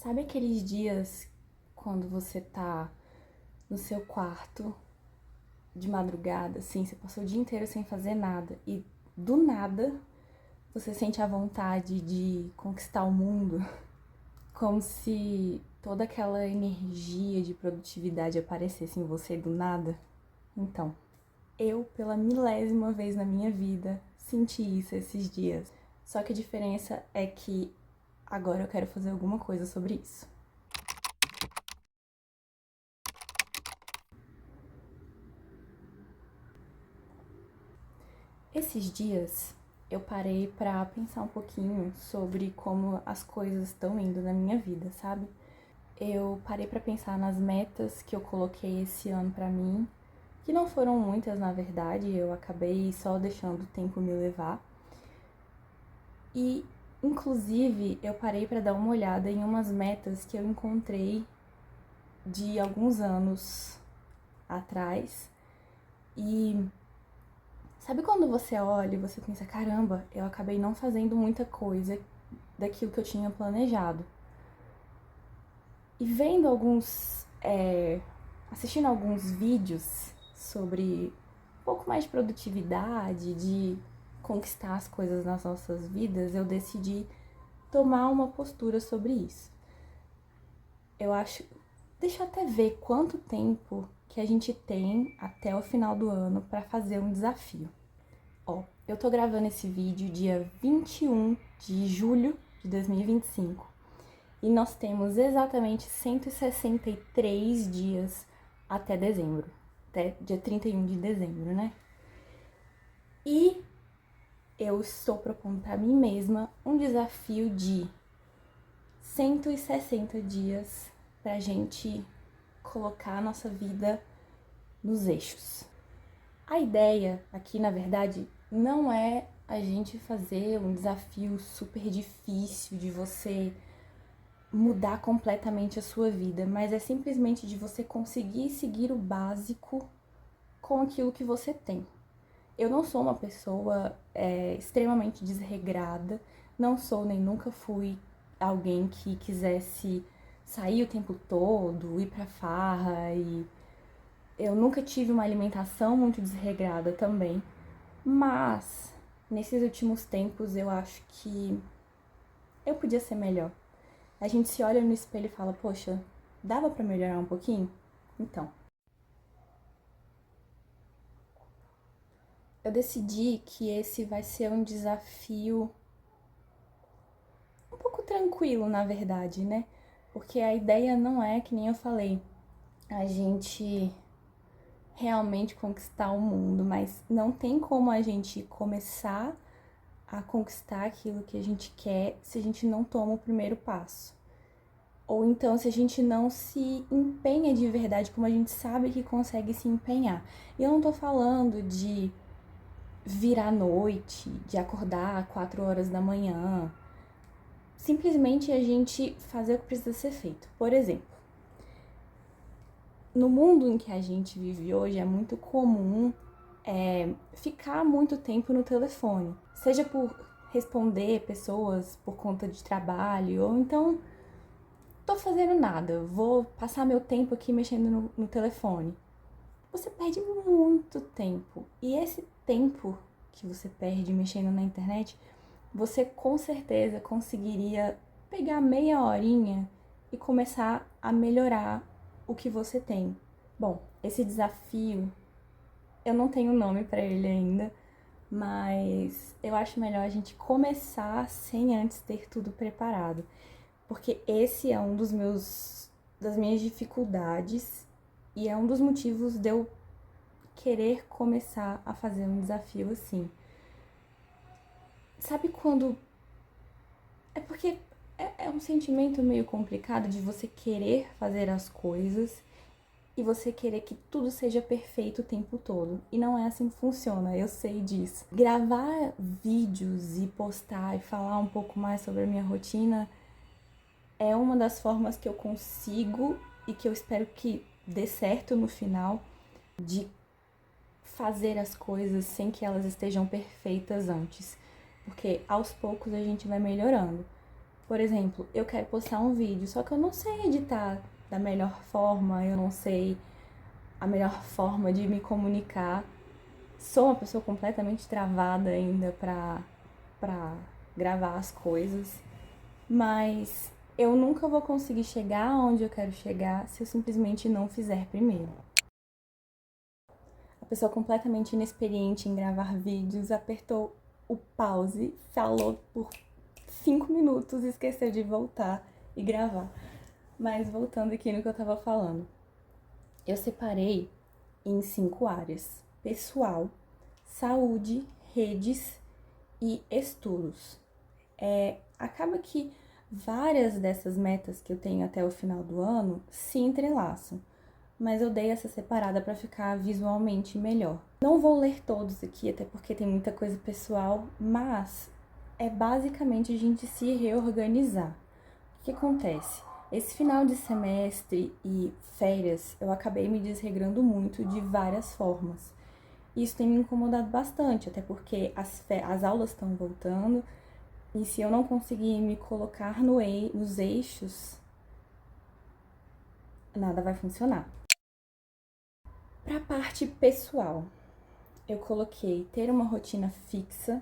Sabe aqueles dias quando você tá no seu quarto de madrugada, assim, você passou o dia inteiro sem fazer nada e do nada você sente a vontade de conquistar o mundo, como se toda aquela energia de produtividade aparecesse em você do nada? Então, eu, pela milésima vez na minha vida, senti isso esses dias. Só que a diferença é que agora eu quero fazer alguma coisa sobre isso. Esses dias eu parei pra pensar um pouquinho sobre como as coisas estão indo na minha vida, sabe? Eu parei pra pensar nas metas que eu coloquei esse ano pra mim, que não foram muitas na verdade, eu acabei só deixando o tempo me levar. E inclusive eu parei pra dar uma olhada em umas metas que eu encontrei de alguns anos atrás. E sabe quando você olha e você pensa, caramba, eu acabei não fazendo muita coisa daquilo que eu tinha planejado. E vendo assistindo alguns vídeos sobre um pouco mais de produtividade, de conquistar as coisas nas nossas vidas, eu decidi tomar uma postura sobre isso. Eu acho, deixa eu até ver quanto tempo que a gente tem até o final do ano para fazer um desafio. Ó, eu tô gravando esse vídeo dia 21 de julho de 2025 e nós temos exatamente 163 dias até dezembro, até dia 31 de dezembro, né? E eu estou propondo para mim mesma um desafio de 160 dias pra gente colocar a nossa vida nos eixos. A ideia aqui, na verdade, não é a gente fazer um desafio super difícil de você mudar completamente a sua vida, mas é simplesmente de você conseguir seguir o básico com aquilo que você tem. Eu não sou uma pessoa extremamente desregrada, não sou nem nunca fui alguém que quisesse sair o tempo todo, ir pra farra e eu nunca tive uma alimentação muito desregrada também, mas nesses últimos tempos eu acho que eu podia ser melhor. A gente se olha no espelho e fala, poxa, dava pra melhorar um pouquinho? Então, eu decidi que esse vai ser um desafio um pouco tranquilo, na verdade, né? Porque a ideia não é, que nem eu falei, a gente realmente conquistar o mundo, mas não tem como a gente começar a conquistar aquilo que a gente quer se a gente não toma o primeiro passo. Ou então se a gente não se empenha de verdade como a gente sabe que consegue se empenhar. E eu não tô falando de virar à noite, de acordar 4 horas da manhã. Simplesmente a gente fazer o que precisa ser feito. Por exemplo, no mundo em que a gente vive hoje é muito comum ficar muito tempo no telefone. Seja por responder pessoas por conta de trabalho, ou então tô fazendo nada, vou passar meu tempo aqui mexendo no telefone. Você perde muito tempo. E esse tempo que você perde mexendo na internet, você com certeza conseguiria pegar meia horinha e começar a melhorar o que você tem. Bom, esse desafio, eu não tenho nome pra ele ainda, mas eu acho melhor a gente começar sem antes ter tudo preparado, porque esse é um das minhas dificuldades e é um dos motivos de eu querer começar a fazer um desafio assim. Sabe quando é porque é um sentimento meio complicado de você querer fazer as coisas e você querer que tudo seja perfeito o tempo todo. E não é assim que funciona, eu sei disso. Gravar vídeos e postar e falar um pouco mais sobre a minha rotina é uma das formas que eu consigo e que eu espero que dê certo no final de fazer as coisas sem que elas estejam perfeitas antes. Porque aos poucos a gente vai melhorando. Por exemplo, eu quero postar um vídeo, só que eu não sei editar da melhor forma, eu não sei a melhor forma de me comunicar. Sou uma pessoa completamente travada ainda pra gravar as coisas, mas eu nunca vou conseguir chegar onde eu quero chegar se eu simplesmente não fizer primeiro. A pessoa completamente inexperiente em gravar vídeos apertou o pause, falou por 5 minutos e esqueceu de voltar e gravar. Mas voltando aqui no que eu tava falando, eu separei em 5 áreas: pessoal, saúde, redes e estudos. Acaba que várias dessas metas que eu tenho até o final do ano se entrelaçam, mas eu dei essa separada para ficar visualmente melhor. Não vou ler todos aqui, até porque tem muita coisa pessoal, mas é basicamente a gente se reorganizar. O que acontece? Esse final de semestre e férias, eu acabei me desregrando muito de várias formas. Isso tem me incomodado bastante, até porque as aulas estão voltando, e se eu não conseguir me colocar nos eixos, nada vai funcionar. Para a parte pessoal, eu coloquei ter uma rotina fixa,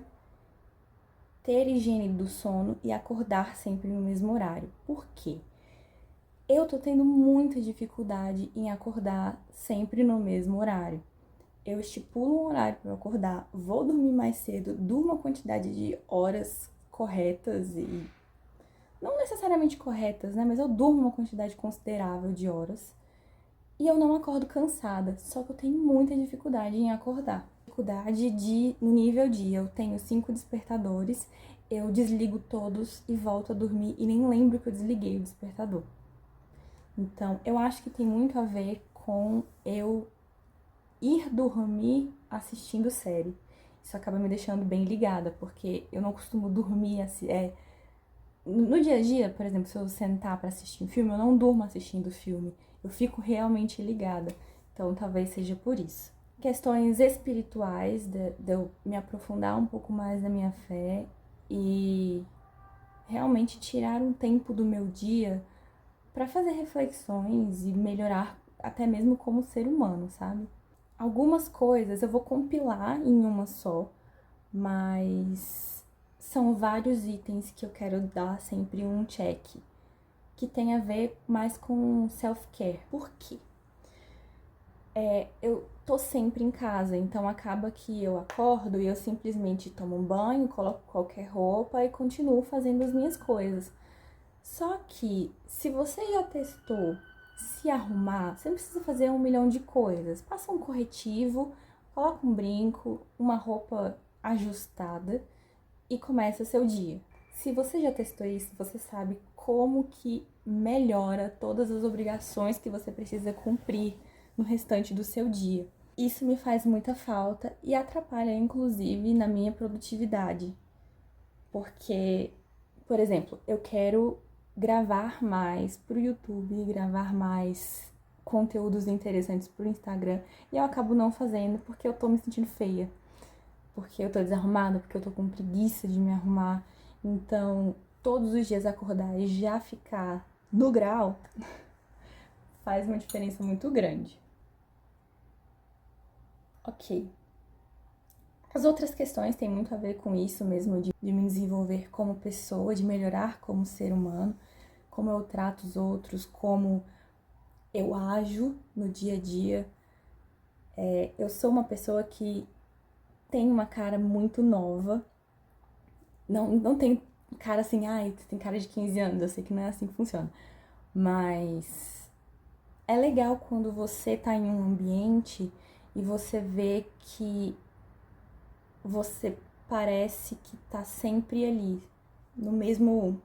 ter higiene do sono e acordar sempre no mesmo horário. Por quê? Eu tô tendo muita dificuldade em acordar sempre no mesmo horário. Eu estipulo um horário para eu acordar, vou dormir mais cedo, durmo uma quantidade de horas corretas e não necessariamente corretas, né? Mas eu durmo uma quantidade considerável de horas e eu não acordo cansada. Só que eu tenho muita dificuldade em acordar. Dificuldade no nível de eu tenho 5 despertadores, eu desligo todos e volto a dormir e nem lembro que eu desliguei o despertador. Então, eu acho que tem muito a ver com eu ir dormir assistindo série. Isso acaba me deixando bem ligada, porque eu não costumo dormir assim. No dia a dia, por exemplo, se eu sentar pra assistir um filme, eu não durmo assistindo o filme. Eu fico realmente ligada. Então, talvez seja por isso. Questões espirituais, de eu me aprofundar um pouco mais na minha fé e realmente tirar um tempo do meu dia para fazer reflexões e melhorar até mesmo como ser humano, sabe? Algumas coisas eu vou compilar em uma só, mas são vários itens que eu quero dar sempre um check, que tem a ver mais com self-care. Por quê? Eu tô sempre em casa, então acaba que eu acordo e eu simplesmente tomo um banho, coloco qualquer roupa e continuo fazendo as minhas coisas. Só que, se você já testou se arrumar, você não precisa fazer 1 milhão de coisas. Passa um corretivo, coloca um brinco, uma roupa ajustada e começa seu dia. Se você já testou isso, você sabe como que melhora todas as obrigações que você precisa cumprir no restante do seu dia. Isso me faz muita falta e atrapalha, inclusive, na minha produtividade. Porque, por exemplo, eu quero gravar mais pro YouTube, gravar mais conteúdos interessantes pro Instagram e eu acabo não fazendo porque eu tô me sentindo feia, porque eu tô desarrumada, porque eu tô com preguiça de me arrumar. Então, todos os dias acordar e já ficar no grau faz uma diferença muito grande. Ok. As outras questões têm muito a ver com isso mesmo, de me desenvolver como pessoa, de melhorar como ser humano, como eu trato os outros, como eu ajo no dia a dia. Eu sou uma pessoa que tem uma cara muito nova, não tem cara assim, ai, tem cara de 15 anos, eu sei que não é assim que funciona, mas é legal quando você tá em um ambiente e você vê que você parece que tá sempre ali, no mesmo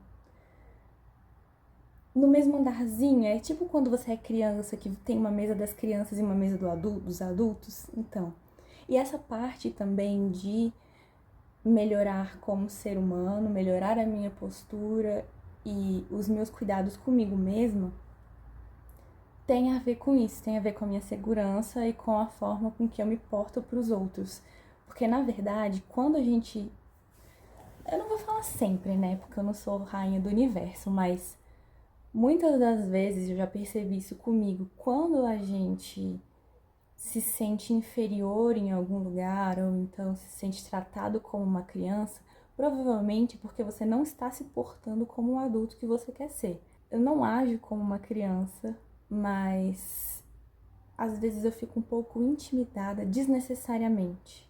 andarzinho. É tipo quando você é criança, que tem uma mesa das crianças e uma mesa dos adultos. Então, e essa parte também de melhorar como ser humano, melhorar a minha postura e os meus cuidados comigo mesma, tem a ver com isso, tem a ver com a minha segurança e com a forma com que eu me porto para os outros. Porque, na verdade, quando a gente Eu não vou falar sempre, né? Porque eu não sou rainha do universo, mas muitas das vezes eu já percebi isso comigo. Quando a gente se sente inferior em algum lugar, ou então se sente tratado como uma criança, provavelmente porque você não está se portando como um adulto que você quer ser. Eu não ajo como uma criança, mas às vezes eu fico um pouco intimidada desnecessariamente.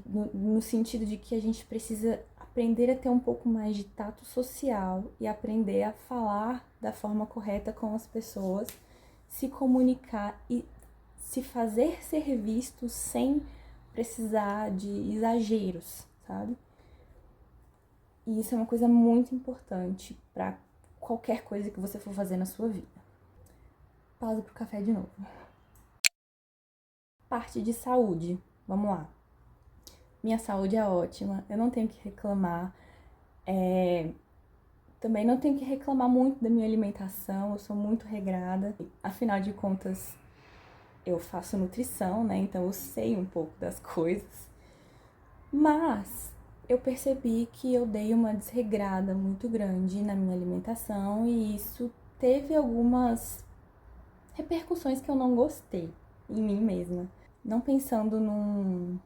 No sentido de que a gente precisa aprender a ter um pouco mais de tato social e aprender a falar da forma correta com as pessoas, se comunicar e se fazer ser visto sem precisar de exageros, sabe? E isso é uma coisa muito importante para qualquer coisa que você for fazer na sua vida. Pausa pro café de novo. Parte de saúde. Vamos lá. Minha saúde é ótima, eu não tenho que reclamar. Também não tenho que reclamar muito da minha alimentação, eu sou muito regrada. Afinal de contas, eu faço nutrição, né? Então eu sei um pouco das coisas. Mas eu percebi que eu dei uma desregrada muito grande na minha alimentação e isso teve algumas repercussões que eu não gostei em mim mesma. Não pensando num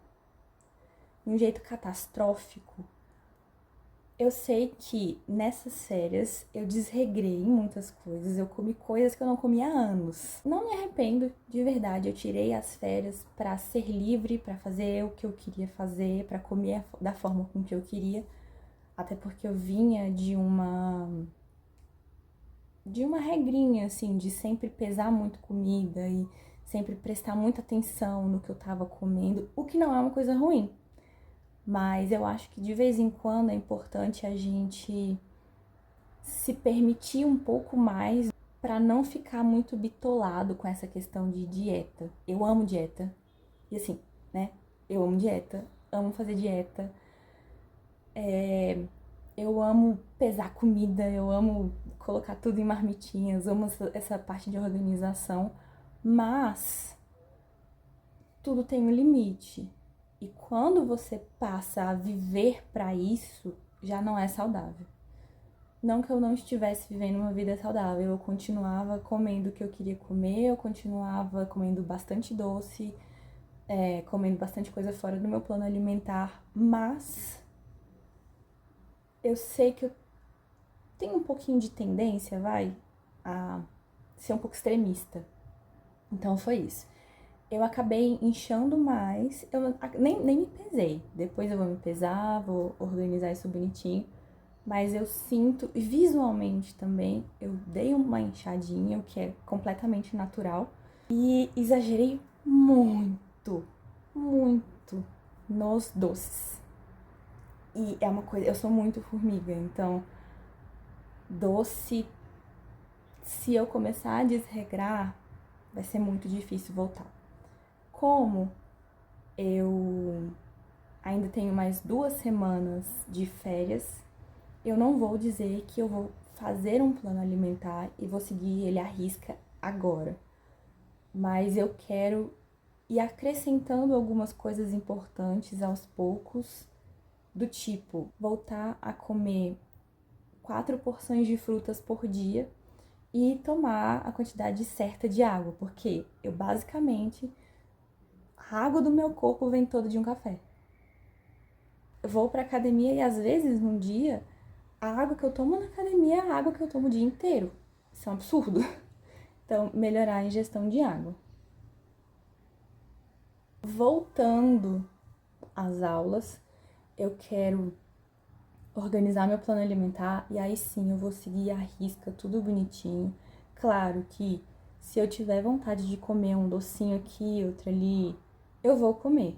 jeito catastrófico. Eu sei que nessas férias eu desregrei em muitas coisas, eu comi coisas que eu não comia há anos. Não me arrependo, de verdade, eu tirei as férias para ser livre, para fazer o que eu queria fazer, para comer da forma com que eu queria, até porque eu vinha de uma regrinha assim, de sempre pesar muito comida e sempre prestar muita atenção no que eu tava comendo, o que não é uma coisa ruim. Mas eu acho que de vez em quando é importante a gente se permitir um pouco mais para não ficar muito bitolado com essa questão de dieta. Eu amo dieta. E assim, né? Eu amo dieta, amo fazer dieta. Eu amo pesar comida, eu amo colocar tudo em marmitinhas, amo essa parte de organização. Mas tudo tem um limite. E quando você passa a viver para isso, já não é saudável. Não que eu não estivesse vivendo uma vida saudável, eu continuava comendo o que eu queria comer, eu continuava comendo bastante doce, comendo bastante coisa fora do meu plano alimentar, mas eu sei que eu tenho um pouquinho de tendência, a ser um pouco extremista. Então foi isso. Eu acabei inchando mais, eu nem me pesei. Depois eu vou me pesar, vou organizar isso bonitinho. Mas eu sinto, e visualmente também, eu dei uma inchadinha, o que é completamente natural. E exagerei muito, muito nos doces. E é uma coisa, eu sou muito formiga, então doce, se eu começar a desregrar, vai ser muito difícil voltar. Como eu ainda tenho mais 2 semanas de férias, eu não vou dizer que eu vou fazer um plano alimentar e vou seguir ele à risca agora. Mas eu quero ir acrescentando algumas coisas importantes aos poucos, do tipo voltar a comer 4 porções de frutas por dia e tomar a quantidade certa de água, porque eu basicamente, a água do meu corpo vem toda de um café. Eu vou pra academia e às vezes num dia a água que eu tomo na academia é a água que eu tomo o dia inteiro. Isso é um absurdo. Então, melhorar a ingestão de água. Voltando às aulas, eu quero organizar meu plano alimentar e aí sim eu vou seguir à risca, tudo bonitinho. Claro que se eu tiver vontade de comer um docinho aqui, outro ali, eu vou comer.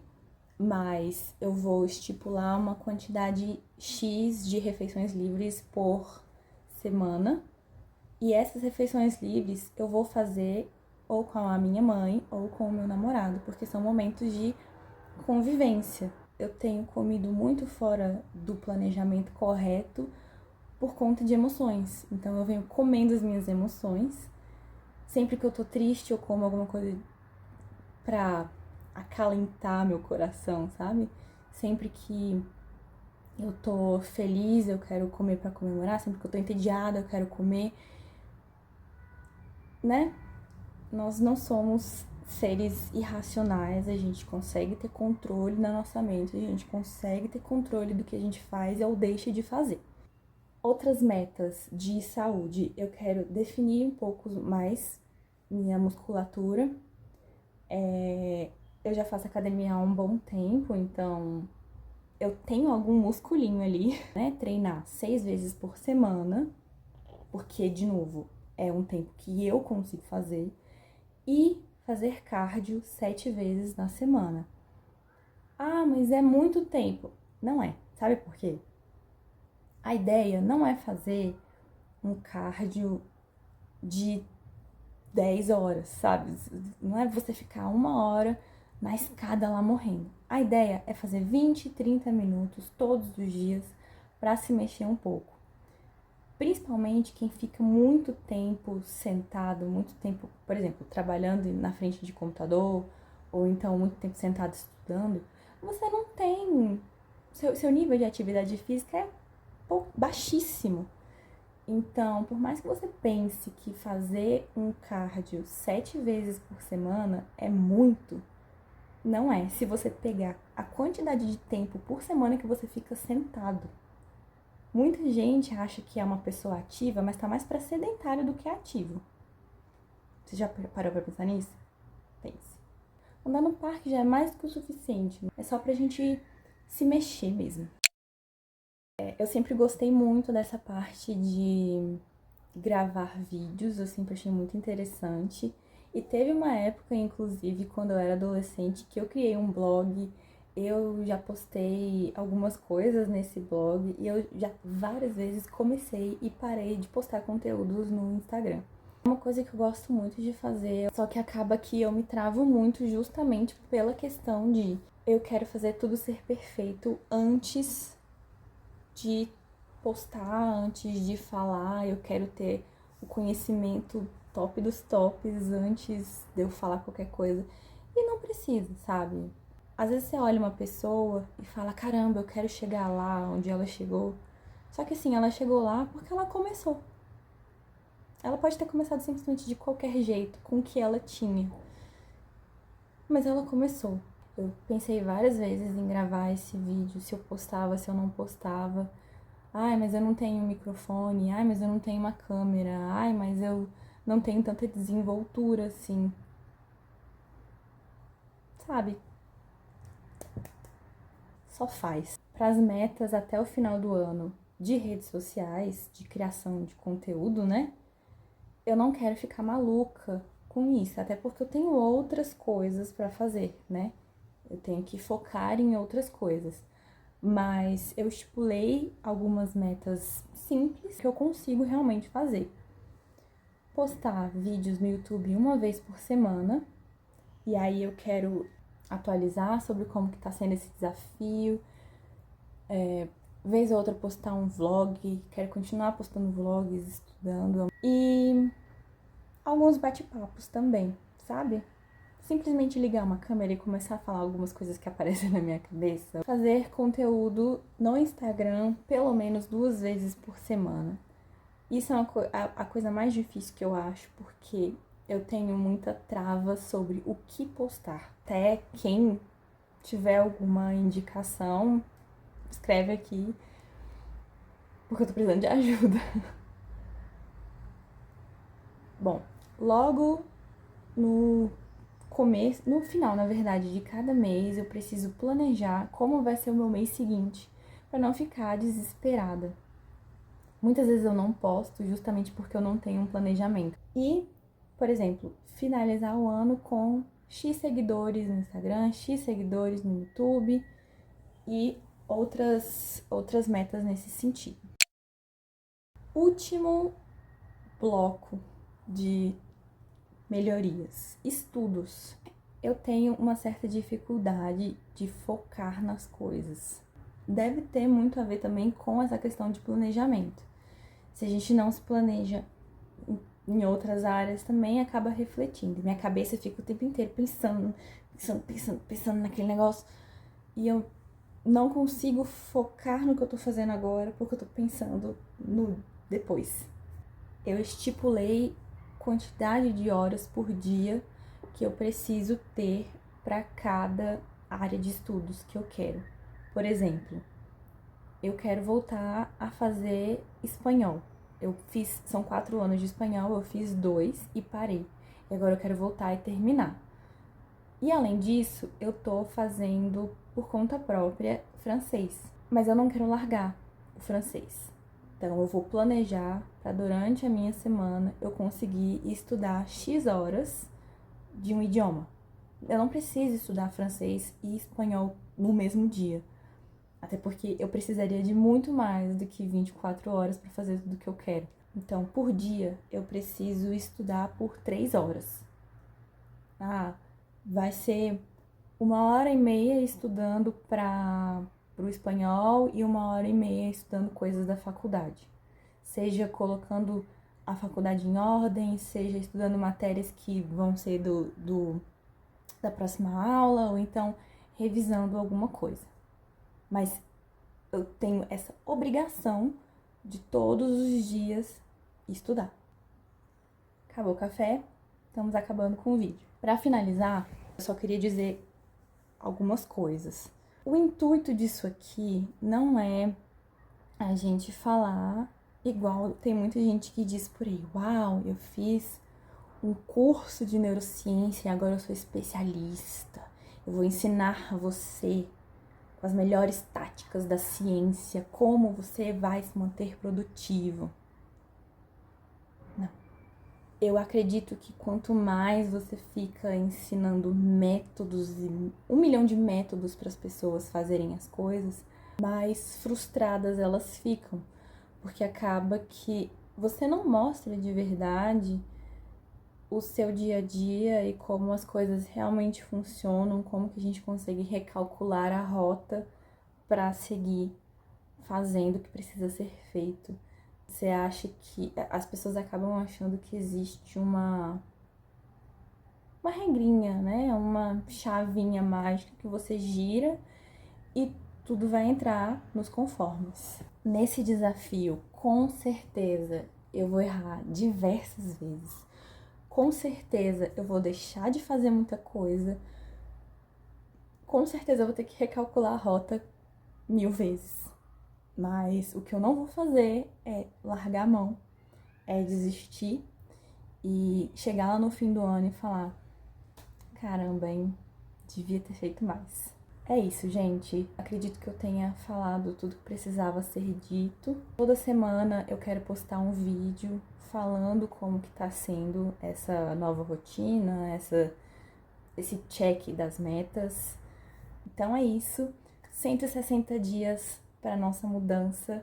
Mas eu vou estipular uma quantidade X de refeições livres por semana. E essas refeições livres eu vou fazer ou com a minha mãe ou com o meu namorado, porque são momentos de convivência. Eu tenho comido muito fora do planejamento correto por conta de emoções. Então eu venho comendo as minhas emoções. Sempre que eu tô triste, eu como alguma coisa pra acalentar meu coração, sabe? Sempre que eu tô feliz, eu quero comer pra comemorar, sempre que eu tô entediada, eu quero comer, né? Nós não somos seres irracionais, a gente consegue ter controle na nossa mente, a gente consegue ter controle do que a gente faz ou deixa de fazer. Outras metas de saúde, eu quero definir um pouco mais minha musculatura. Eu já faço academia há um bom tempo, então eu tenho algum musculinho ali, né? Treinar 6 vezes por semana, porque, de novo, é um tempo que eu consigo fazer. E fazer cardio 7 vezes na semana. Ah, mas é muito tempo. Não é. Sabe por quê? A ideia não é fazer um cardio de 10 horas, sabe? Não é você ficar 1 hora na escada lá morrendo. A ideia é fazer 20, 30 minutos todos os dias para se mexer um pouco. Principalmente quem fica muito tempo sentado, muito tempo, por exemplo, trabalhando na frente de computador, ou então muito tempo sentado estudando, você não tem. Seu nível de atividade física é baixíssimo. Então, por mais que você pense que fazer um cardio 7 vezes por semana é muito, não é. Se você pegar a quantidade de tempo por semana que você fica sentado. Muita gente acha que é uma pessoa ativa, mas tá mais pra sedentário do que ativo. Você já parou pra pensar nisso? Pense. Andar no parque já é mais do que o suficiente. É só pra gente se mexer mesmo. Eu sempre gostei muito dessa parte de gravar vídeos, eu sempre achei muito interessante. E teve uma época, inclusive, quando eu era adolescente, que eu criei um blog. Eu já postei algumas coisas nesse blog e eu já várias vezes comecei e parei de postar conteúdos no Instagram. É uma coisa que eu gosto muito de fazer, só que acaba que eu me travo muito justamente pela questão de eu quero fazer tudo ser perfeito antes de postar, antes de falar, eu quero ter o conhecimento top dos tops antes de eu falar qualquer coisa. E não precisa, sabe? Às vezes você olha uma pessoa e fala, caramba, eu quero chegar lá onde ela chegou. Só que assim, ela chegou lá porque ela começou. Ela pode ter começado simplesmente de qualquer jeito, com o que ela tinha. Mas ela começou. Eu pensei várias vezes em gravar esse vídeo, se eu postava, se eu não postava. Ai, mas eu não tenho microfone. Ai, mas eu não tenho uma câmera. Ai, mas eu não tenho tanta desenvoltura assim. Sabe? Só faz. Para as metas até o final do ano de redes sociais, de criação de conteúdo, né? Eu não quero ficar maluca com isso, até porque eu tenho outras coisas para fazer, né? Eu tenho que focar em outras coisas. Mas eu estipulei algumas metas simples que eu consigo realmente fazer. Postar vídeos no YouTube 1 vez por semana. E aí eu quero atualizar sobre como que tá sendo esse desafio. Vez ou outra postar um vlog. Quero continuar postando vlogs, estudando. E alguns bate-papos também, sabe? Simplesmente ligar uma câmera e começar a falar algumas coisas que aparecem na minha cabeça. Fazer conteúdo no Instagram pelo menos 2 vezes por semana. Isso é a coisa mais difícil que eu acho, porque eu tenho muita trava sobre o que postar. Até quem tiver alguma indicação, escreve aqui, porque eu tô precisando de ajuda. Bom, logo no começo, no final, na verdade, de cada mês, eu preciso planejar como vai ser o meu mês seguinte, para não ficar desesperada. Muitas vezes eu não posto justamente porque eu não tenho um planejamento. E, por exemplo, finalizar o ano com X seguidores no Instagram, X seguidores no YouTube e outras metas nesse sentido. Último bloco de melhorias, estudos. Eu tenho uma certa dificuldade de focar nas coisas. Deve ter muito a ver também com essa questão de planejamento. Se a gente não se planeja em outras áreas, também acaba refletindo. Minha cabeça fica o tempo inteiro pensando naquele negócio. E eu não consigo focar no que eu tô fazendo agora porque eu tô pensando no depois. Eu estipulei quantidade de horas por dia que eu preciso ter para cada área de estudos que eu quero. Por exemplo, eu quero voltar a fazer espanhol. São 4 anos de espanhol, eu fiz 2 e parei. E agora eu quero voltar e terminar. E além disso, eu tô fazendo por conta própria francês. Mas eu não quero largar o francês. Então eu vou planejar para durante a minha semana eu conseguir estudar X horas de um idioma. Eu não preciso estudar francês e espanhol no mesmo dia. Até porque eu precisaria de muito mais do que 24 horas para fazer tudo o que eu quero. Então, por dia, eu preciso estudar por 3 horas. Ah, vai ser 1h30 estudando para o espanhol e 1h30 estudando coisas da faculdade. Seja colocando a faculdade em ordem, seja estudando matérias que vão ser da próxima aula, ou então revisando alguma coisa. Mas eu tenho essa obrigação de todos os dias estudar. Acabou o café, estamos acabando com o vídeo. Para finalizar, eu só queria dizer algumas coisas. O intuito disso aqui não é a gente falar igual tem muita gente que diz por aí: uau, eu fiz um curso de neurociência e agora eu sou especialista. Eu vou ensinar você com as melhores táticas da ciência como você vai se manter produtivo. Não. Eu acredito que quanto mais você fica ensinando métodos e 1 milhão de métodos para as pessoas fazerem as coisas, mais frustradas elas ficam, porque acaba que você não mostra de verdade o seu dia a dia e como as coisas realmente funcionam, como que a gente consegue recalcular a rota para seguir fazendo o que precisa ser feito. Você acha que as pessoas acabam achando que existe uma regrinha, né? Uma chavinha mágica que você gira e tudo vai entrar nos conformes. Nesse desafio, com certeza, eu vou errar diversas vezes. Com certeza, eu vou deixar de fazer muita coisa. Com certeza, eu vou ter que recalcular a rota 1000 vezes. Mas o que eu não vou fazer é largar a mão, é desistir e chegar lá no fim do ano e falar: caramba, hein? Devia ter feito mais. É isso, gente. Acredito que eu tenha falado tudo que precisava ser dito. Toda semana eu quero postar um vídeo falando como que tá sendo essa nova rotina, esse check das metas. Então é isso. 160 dias para nossa mudança.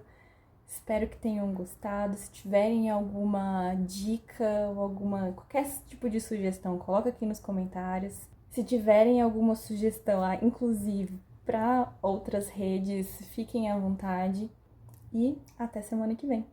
Espero que tenham gostado. Se tiverem alguma dica ou qualquer tipo de sugestão, coloca aqui nos comentários. Se tiverem alguma sugestão, inclusive para outras redes, fiquem à vontade. E até semana que vem.